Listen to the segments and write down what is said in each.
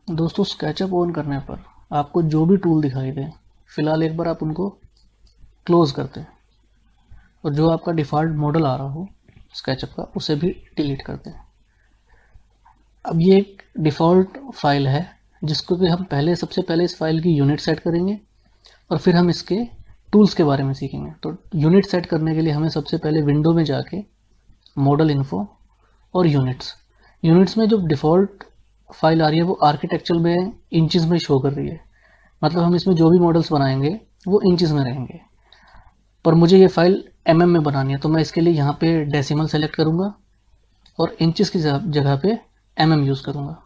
दोस्तों SketchUp on करने पर आपको जो भी टूल दिखाई दे, फिलहाल एक बार आप उनको क्लोज कर दें और जो आपका डिफ़ॉल्ट मॉडल आ रहा हो स्केचअप का उसे भी डिलीट कर दें। अब ये एक डिफ़ॉल्ट फाइल है जिसको कि हम सबसे पहले इस फाइल की यूनिट सेट करेंगे और फिर हम इसके टूल्स के बारे में सीखेंगे। तो यूनिट सेट करने के लिए हमें सबसे पहले विंडो में जाके मॉडल इन्फो और यूनिट्स में जो डिफ़ॉल्ट फाइल आ रही है वो आर्किटेक्चरल में इंचेस में शो कर रही है, मतलब हम इसमें जो भी मॉडल्स बनाएंगे वो इंचेस में रहेंगे। पर मुझे ये फाइल एमएम में बनानी है तो मैं इसके लिए यहाँ पे डेसिमल सेलेक्ट करूँगा और इंचेस की जगह पे एमएम यूज़ करूँगा।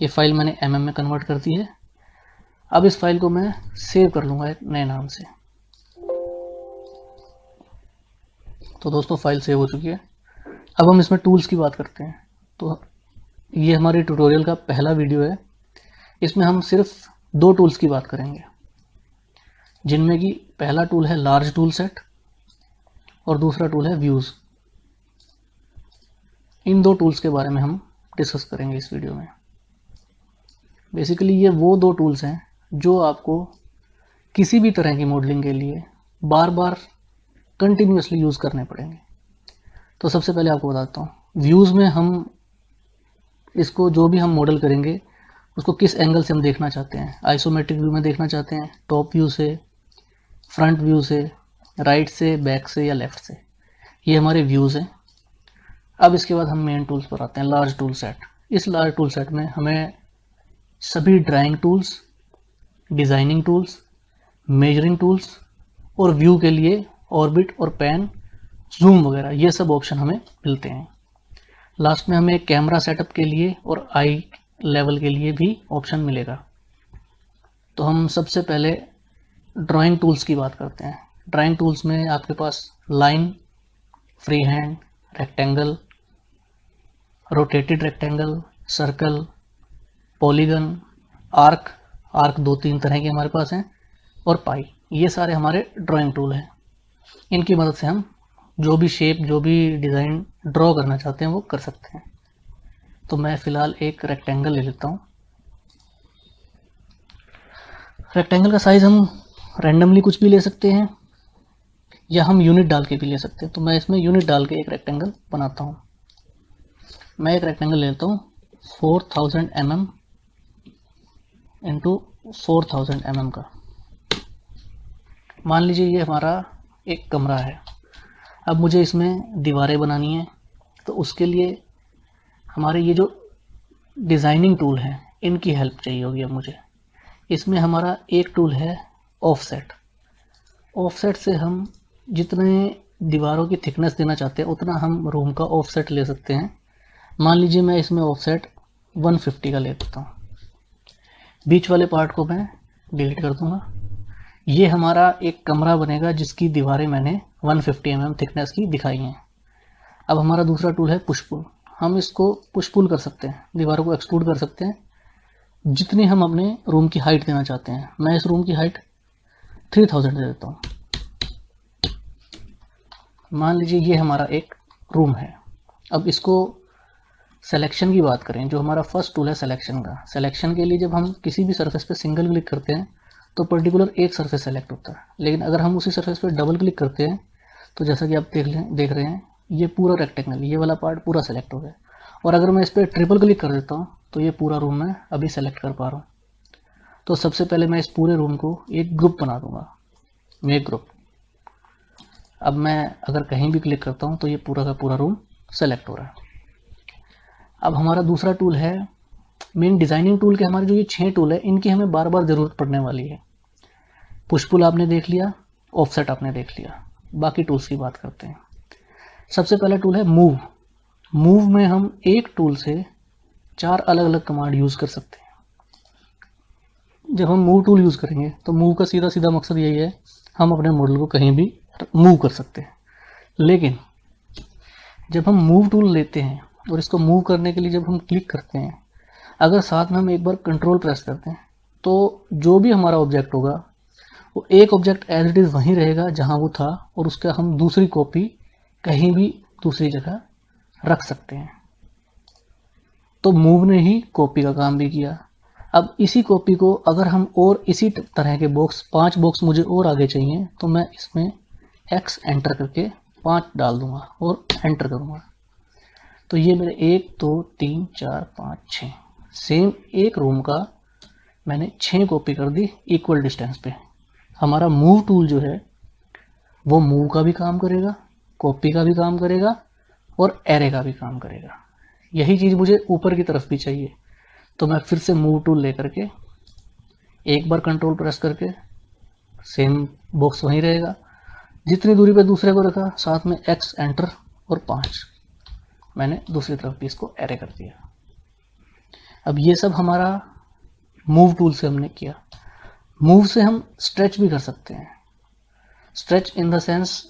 ये फाइल मैंने एमएम में कन्वर्ट कर दी है। अब इस फाइल को मैं सेव कर लूँगा एक नए नाम से। तो दोस्तों फाइल सेव हो चुकी है। अब हम इसमें टूल्स की बात करते हैं। तो ये हमारे ट्यूटोरियल का पहला वीडियो है। इसमें हम सिर्फ दो टूल्स की बात करेंगे, जिनमें कि पहला टूल है लार्ज टूल सेट और दूसरा टूल है व्यूज़। इन दो टूल्स के बारे में हम डिस्कस करेंगे इस वीडियो में। बेसिकली ये वो दो टूल्स हैं जो आपको किसी भी तरह की मॉडलिंग के लिए बार बार कंटिन्यूसली यूज़ करने पड़ेंगे। तो सबसे पहले आपको बताता हूँ, व्यूज़ में हम इसको जो भी हम मॉडल करेंगे उसको किस एंगल से हम देखना चाहते हैं। आइसोमेट्रिक व्यू में देखना चाहते हैं, टॉप व्यू से, फ्रंट व्यू से, राइट से, बैक से या लेफ़्ट से। ये हमारे व्यूज़ हैं। अब इसके बाद हम मेन टूल्स पर आते हैं, लार्ज टूल सेट। इस लार्ज टूल सेट में हमें सभी drawing tools, designing tools, measuring tools और व्यू के लिए ऑर्बिट और पैन, जूम वगैरह ये सब ऑप्शन हमें मिलते हैं। लास्ट में हमें कैमरा सेटअप के लिए और आई लेवल के लिए भी ऑप्शन मिलेगा। तो हम सबसे पहले ड्राइंग टूल्स की बात करते हैं। ड्राइंग टूल्स में आपके पास line, free hand, rectangle, rotated rectangle, circle, polygon, arc दो तीन तरह के हमारे पास हैं, और पाई, ये सारे हमारे ड्राइंग टूल हैं। इनकी मदद से हम जो भी शेप, जो भी डिज़ाइन ड्रॉ करना चाहते हैं वो कर सकते हैं। तो मैं फ़िलहाल एक रेक्टेंगल ले लेता हूँ। रेक्टेंगल का साइज़ हम रैंडमली कुछ भी ले सकते हैं या हम यूनिट डाल के भी ले सकते हैं। तो मैं इसमें यूनिट डाल के एक रेक्टेंगल बनाता हूँ। मैं एक रेक्टेंगल लेता हूँ 4000 mm इंटू 4000 mm का। मान लीजिए ये हमारा एक कमरा है। अब मुझे इसमें दीवारें बनानी है, तो उसके लिए हमारे ये जो डिज़ाइनिंग टूल हैं इनकी हेल्प चाहिए होगी। अब मुझे इसमें हमारा एक टूल है ऑफसेट। ऑफसेट से हम जितने दीवारों की थिकनेस देना चाहते हैं उतना हम रूम का ऑफसेट ले सकते हैं। मान लीजिए मैं इसमें ऑफसेट 150 का ले देता हूँ। बीच वाले पार्ट को मैं डिलीट कर दूंगा। ये हमारा एक कमरा बनेगा जिसकी दीवारें मैंने 150 mm थिकनेस की दिखाई हैं। अब हमारा दूसरा टूल है पुश पुल। हम इसको पुश पुल कर सकते हैं, दीवारों को एक्सट्रूड कर सकते हैं जितनी हम अपने रूम की हाइट देना चाहते हैं। मैं इस रूम की हाइट 3000 दे देता हूँ। मान लीजिए ये हमारा एक रूम है। अब इसको सिलेक्शन की बात करें, जो हमारा फर्स्ट टूल है सिलेक्शन का। सिलेक्शन के लिए जब हम किसी भी सरफेस पे सिंगल क्लिक करते हैं तो पर्टिकुलर एक सरफेस सेलेक्ट होता है, लेकिन अगर हम उसी सरफेस पे डबल क्लिक करते हैं तो जैसा कि आप देख रहे हैं ये पूरा रेक्टेंगल, ये वाला पार्ट पूरा सेलेक्ट हो गया। और अगर मैं इस पर ट्रिपल क्लिक कर देता हूँ तो ये पूरा रूम मैं अभी सेलेक्ट कर पा रहा हूँ। तो सबसे पहले मैं इस पूरे रूम को एक ग्रुप बना दूंगा, मेक ग्रुप। अब मैं अगर कहीं भी क्लिक करता हूँ तो ये पूरा का पूरा रूम सेलेक्ट हो रहा है। अब हमारा दूसरा टूल है मेन डिज़ाइनिंग टूल के। हमारे जो ये 6 टूल है इनकी हमें बार बार ज़रूरत पड़ने वाली है। पुश पुल आपने देख लिया, ऑफसेट आपने देख लिया, बाकी टूल्स की बात करते हैं। सबसे पहला टूल है मूव। मूव में हम एक टूल से 4 अलग अलग कमांड यूज़ कर सकते हैं। जब हम मूव टूल यूज़ करेंगे तो मूव का सीधा सीधा मकसद यही है, हम अपने मॉडल को कहीं भी मूव कर सकते हैं। लेकिन जब हम मूव टूल लेते हैं और इसको मूव करने के लिए जब हम क्लिक करते हैं, अगर साथ में हम एक बार कंट्रोल प्रेस करते हैं तो जो भी हमारा ऑब्जेक्ट होगा वो एक ऑब्जेक्ट एज इट इज़ वहीं रहेगा जहां वो था, और उसका हम दूसरी कॉपी कहीं भी दूसरी जगह रख सकते हैं। तो मूव ने ही कॉपी का काम भी किया। अब इसी कॉपी को अगर हम और इसी तरह के बॉक्स 5 बॉक्स मुझे और आगे चाहिए तो मैं इसमें x एंटर करके 5 डाल दूंगा और एंटर करूंगा। तो ये मेरे 1 2 3 4 5 6 सेम एक रूम का मैंने 6 कॉपी कर दी इक्वल डिस्टेंस पे। हमारा मूव टूल जो है वो मूव का भी काम करेगा, कॉपी का भी काम करेगा और एरे का भी काम करेगा। यही चीज़ मुझे ऊपर की तरफ भी चाहिए, तो मैं फिर से मूव टूल लेकर के एक बार कंट्रोल प्रेस करके सेम बॉक्स वहीं रहेगा, जितनी दूरी पे दूसरे को रखा साथ में x एंटर और 5 मैंने दूसरी तरफ भी इसको एरे कर दिया। अब ये सब हमारा मूव टूल से हमने किया। मूव से हम स्ट्रेच भी कर सकते हैं। स्ट्रेच इन द सेंस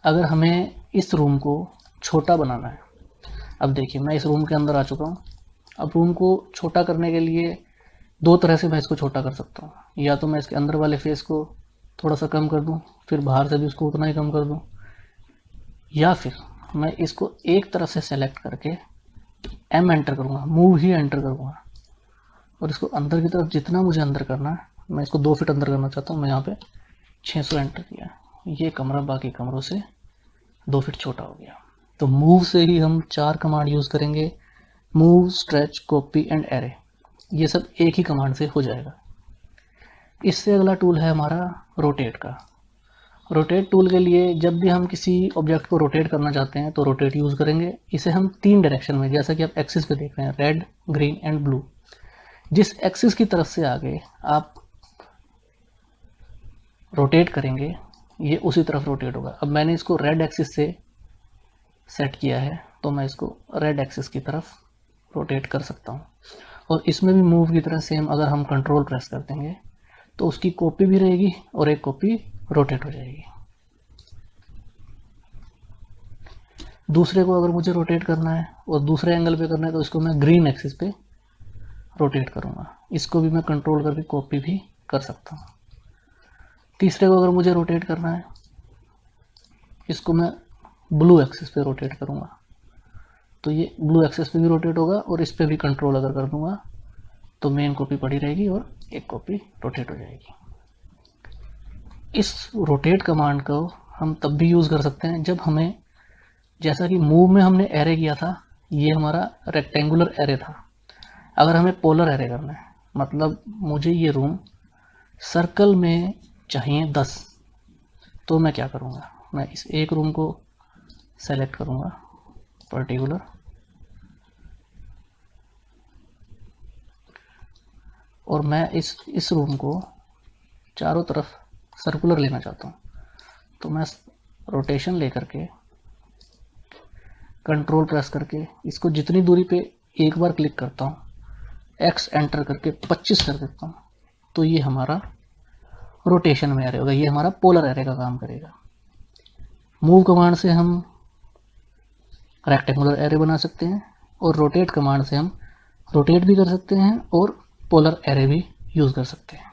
अगर हमें इस रूम को छोटा बनाना है। अब देखिए मैं इस रूम के अंदर आ चुका हूँ। अब रूम को छोटा करने के लिए 2 तरह से मैं इसको छोटा कर सकता हूँ। या तो मैं इसके अंदर वाले फेस को थोड़ा सा कम कर दूँ, फिर बाहर से भी उसको उतना ही कम कर दूँ, या फिर मैं इसको एक तरफ से सेलेक्ट करके M एंटर करूँगा, मूव ही एंटर करूँगा और इसको अंदर की तरफ जितना मुझे अंदर करना है, मैं इसको 2 फीट अंदर करना चाहता हूँ, मैं यहाँ पे 600 एंटर किया। ये कमरा बाकी कमरों से 2 फीट छोटा हो गया। तो मूव से ही हम 4 कमांड यूज़ करेंगे, move, stretch, copy and array. ये सब एक ही कमांड से हो जाएगा। इससे अगला टूल है हमारा रोटेट का। रोटेट टूल के लिए जब भी हम किसी ऑब्जेक्ट को रोटेट करना चाहते हैं तो रोटेट यूज़ करेंगे। इसे हम 3 डायरेक्शन में, जैसा कि आप एक्सिस पे देख रहे हैं, रेड, ग्रीन एंड ब्लू, जिस एक्सिस की तरफ से आगे आप रोटेट करेंगे ये उसी तरफ रोटेट होगा। अब मैंने इसको रेड एक्सिस से सेट किया है तो मैं इसको रेड एक्सिस की तरफ रोटेट कर सकता हूँ। और इसमें भी मूव की तरह सेम, अगर हम कंट्रोल प्रेस कर देंगे तो उसकी कॉपी भी रहेगी और एक कॉपी रोटेट हो जाएगी। दूसरे को अगर मुझे रोटेट करना है और दूसरे एंगल पे करना है तो इसको मैं ग्रीन एक्सिस पे रोटेट करूँगा। इसको भी मैं कंट्रोल करके कॉपी भी कर सकता हूँ। तीसरे को अगर मुझे रोटेट करना है, इसको मैं ब्लू एक्सिस पे रोटेट करूँगा तो ये ब्लू एक्सिस पे भी रोटेट होगा और इस पे भी कंट्रोल अगर कर दूंगा तो मेन कॉपी पड़ी रहेगी और एक कॉपी रोटेट हो जाएगी। इस रोटेट कमांड को हम तब भी यूज़ कर सकते हैं जब हमें, जैसा कि मूव में हमने एरे किया था, ये हमारा रेक्टेंगुलर एरे था। अगर हमें पोलर एरे करना है, मतलब मुझे ये रूम सर्कल में चाहिए 10, तो मैं क्या करूँगा, मैं इस एक रूम को सेलेक्ट करूँगा पर्टिकुलर, और मैं इस रूम को चारों तरफ सर्कुलर लेना चाहता हूँ। तो मैं रोटेशन लेकर के कंट्रोल प्रेस करके इसको जितनी दूरी पे एक बार क्लिक करता हूँ, X एंटर करके 25 कर देता हूँ, तो ये हमारा रोटेशन में एरे होगा। ये हमारा पोलर एरे का काम करेगा। मूव कमांड से हम रेक्टेंगुलर एरे बना सकते हैं और रोटेट कमांड से हम रोटेट भी कर सकते हैं और पोलर एरे भी यूज़ कर सकते हैं।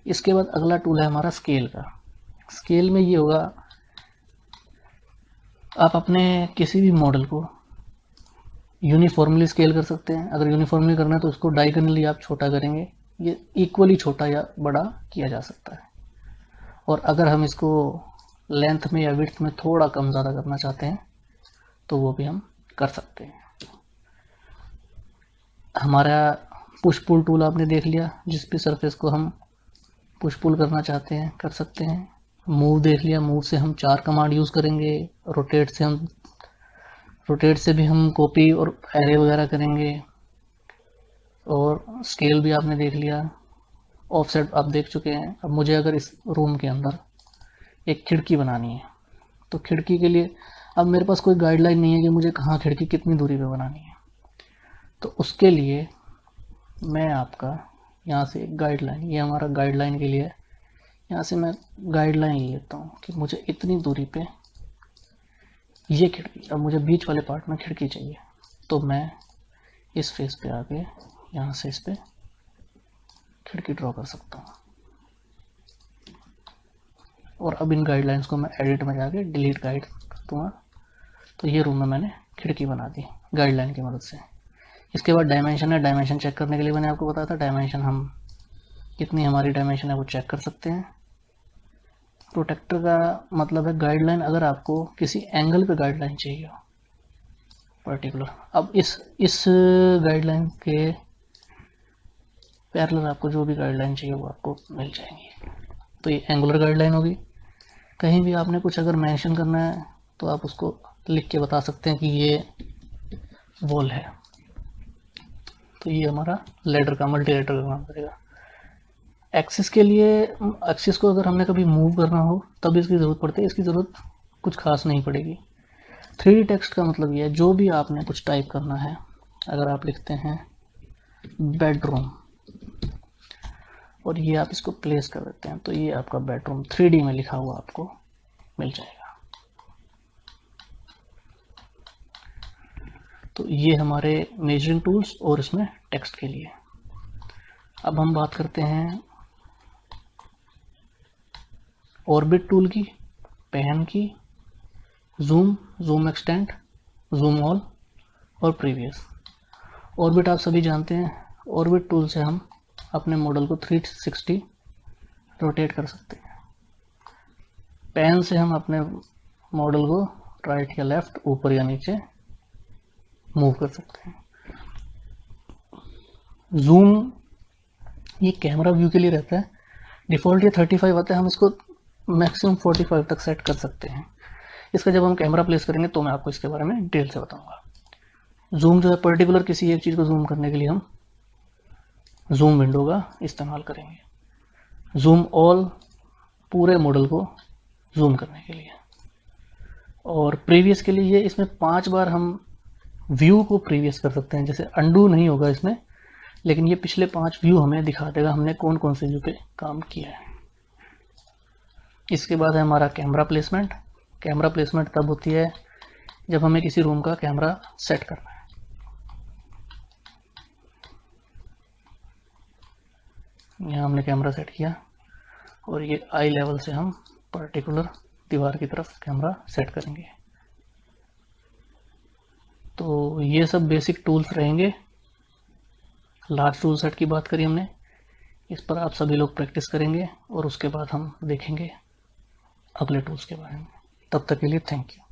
इसके बाद अगला टूल है हमारा स्केल का। स्केल में ये होगा, आप अपने किसी भी मॉडल को यूनिफॉर्मली स्केल कर सकते हैं। अगर यूनिफॉर्मली करना है तो उसको डायगोनली आप छोटा करेंगे, ये इक्वली छोटा या बड़ा किया जा सकता है। और अगर हम इसको लेंथ में या विड्थ में थोड़ा कम ज़्यादा करना चाहते हैं तो वो भी हम कर सकते हैं। हमारा पुश पुल टूल आपने देख लिया, जिस भी सरफेस को हम पुश पुल करना चाहते हैं कर सकते हैं। मूव देख लिया, मूव से हम 4 कमांड यूज़ करेंगे। रोटेट से भी हम कॉपी और एरे वगैरह करेंगे। और स्केल भी आपने देख लिया, ऑफसेट आप देख चुके हैं। अब मुझे अगर इस रूम के अंदर एक खिड़की बनानी है तो खिड़की के लिए अब मेरे पास कोई गाइडलाइन नहीं है कि मुझे कहाँ खिड़की कितनी दूरी पे बनानी है। तो उसके लिए मैं आपका यहाँ से एक गाइडलाइन, ये हमारा गाइडलाइन के लिए, यहाँ से मैं गाइडलाइन लेता हूँ कि मुझे इतनी दूरी पे ये खिड़की, अब मुझे बीच वाले पार्ट में खिड़की चाहिए तो मैं इस फेस पे आके यहाँ से इस पे खिड़की ड्रॉ कर सकता हूँ। और अब इन गाइडलाइंस को मैं एडिट में जाके डिलीट गाइड कर दूँगा तो ये रूम में मैंने खिड़की बना दी गाइडलाइन की मदद से। इसके बाद डायमेंशन है, डायमेंशन चेक करने के लिए मैंने आपको बताया था, डायमेंशन हम कितनी हमारी डायमेंशन है वो चेक कर सकते हैं। प्रोटेक्टर का मतलब है गाइडलाइन, अगर आपको किसी एंगल पे गाइडलाइन चाहिए हो पर्टिकुलर। अब इस गाइडलाइन के पैरेलल आपको जो भी गाइडलाइन चाहिए वो आपको मिल जाएंगी। तो ये एंगुलर गाइडलाइन होगी। कहीं भी आपने कुछ अगर मेंशन करना है तो आप उसको लिख के बता सकते हैं कि ये वॉल है। तो ये हमारा लेडर का, मल्टी लेडर का काम करेगा। एक्सिस के लिए, एक्सिस को अगर हमने कभी मूव करना हो तब इसकी ज़रूरत पड़ती है, इसकी ज़रूरत कुछ खास नहीं पड़ेगी। 3D टेक्स्ट का मतलब ये है जो भी आपने कुछ टाइप करना है, अगर आप लिखते हैं बेडरूम और ये आप इसको प्लेस कर देते हैं तो ये आपका बेडरूम 3D में लिखा हुआ आपको मिल जाएगा। तो ये हमारे मेजरिंग टूल्स और इसमें टेक्स्ट के लिए। अब हम बात करते हैं ऑर्बिट टूल की, पैन की, zoom, zoom extend, zoom all और प्रीवियस। ऑर्बिट आप सभी जानते हैं, ऑर्बिट टूल से हम अपने मॉडल को 360 रोटेट कर सकते हैं। पैन से हम अपने मॉडल को राइट या लेफ्ट, ऊपर या नीचे मूव कर सकते हैं। जूम ये कैमरा व्यू के लिए रहता है, डिफ़ॉल्ट ये 35 आता है, हम इसको मैक्सिमम 45 तक सेट कर सकते हैं। इसका जब हम कैमरा प्लेस करेंगे तो मैं आपको इसके बारे में डिटेल से बताऊंगा। जूम जो है पर्टिकुलर किसी एक चीज़ को जूम करने के लिए हम जूम विंडो का इस्तेमाल करेंगे। जूम ऑल पूरे मॉडल को जूम करने के लिए। और प्रीवियस के लिए ये इसमें 5 बार हम व्यू को प्रीवियस कर सकते हैं, जैसे अंडू नहीं होगा इसमें, लेकिन ये पिछले 5 व्यू हमें दिखा देगा हमने कौन कौन से व्यू पे काम किया है। इसके बाद है हमारा कैमरा प्लेसमेंट। कैमरा प्लेसमेंट तब होती है जब हमें किसी रूम का कैमरा सेट करना है। यहाँ हमने कैमरा सेट किया और ये आई लेवल से हम पर्टिकुलर दीवार की तरफ कैमरा सेट करेंगे। तो ये सब बेसिक टूल्स रहेंगे। लार्ज टूल सेट की बात करी हमने, इस पर आप सभी लोग प्रैक्टिस करेंगे और उसके बाद हम देखेंगे अगले टूल्स के बारे में। तब तक के लिए थैंक यू।